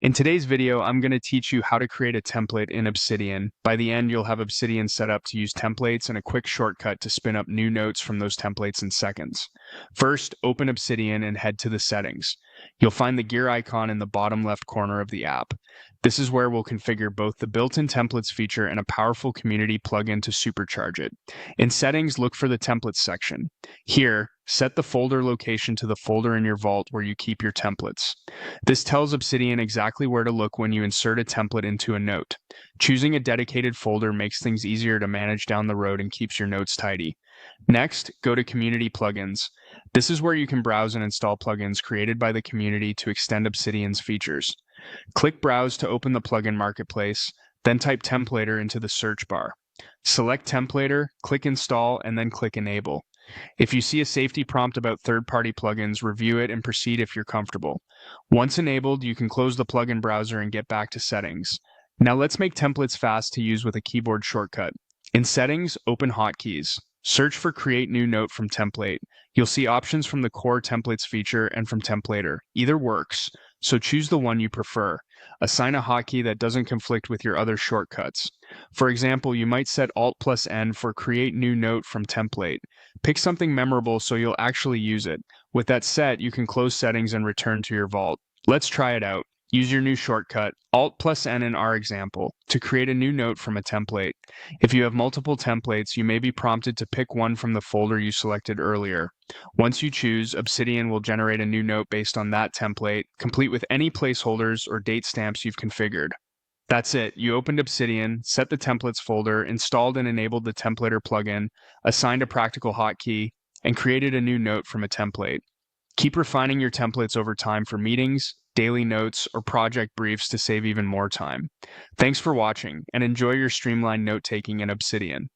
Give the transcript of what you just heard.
In today's video, I'm going to teach you how to create a template in Obsidian. By the end, you'll have Obsidian set up to use templates and a quick shortcut to spin up new notes from those templates in seconds. First, open Obsidian and head to the settings. You'll find the gear icon in the bottom left corner of the app. This is where we'll configure both the built-in templates feature and a powerful community plugin to supercharge it. In settings, look for the templates section. Here, set the folder location to the folder in your vault where you keep your templates. This tells Obsidian exactly where to look when you insert a template into a note. Choosing a dedicated folder makes things easier to manage down the road and keeps your notes tidy. Next, go to Community Plugins. This is where you can browse and install plugins created by the community to extend Obsidian's features. Click Browse to open the plugin marketplace, then type Templator into the search bar. Select Templator, click Install, and then click Enable. If you see a safety prompt about third-party plugins, review it and proceed if you're comfortable. Once enabled, you can close the plugin browser and get back to settings. Now let's make templates fast to use with a keyboard shortcut. In Settings, open Hotkeys. Search for Create New Note from Template. You'll see options from the Core Templates feature and from Templator. Either works, so choose the one you prefer. Assign a hotkey that doesn't conflict with your other shortcuts. For example, you might set Alt+N for Create New Note from Template. Pick something memorable so you'll actually use it. With that set, you can close settings and return to your vault. Let's try it out. Use your new shortcut, Alt+N in our example, to create a new note from a template. If you have multiple templates, you may be prompted to pick one from the folder you selected earlier. Once you choose, Obsidian will generate a new note based on that template, complete with any placeholders or date stamps you've configured. That's it. You opened Obsidian, set the templates folder, installed and enabled the Templator plugin, assigned a practical hotkey, and created a new note from a template. Keep refining your templates over time for meetings, daily notes, or project briefs to save even more time. Thanks for watching, and enjoy your streamlined note-taking in Obsidian.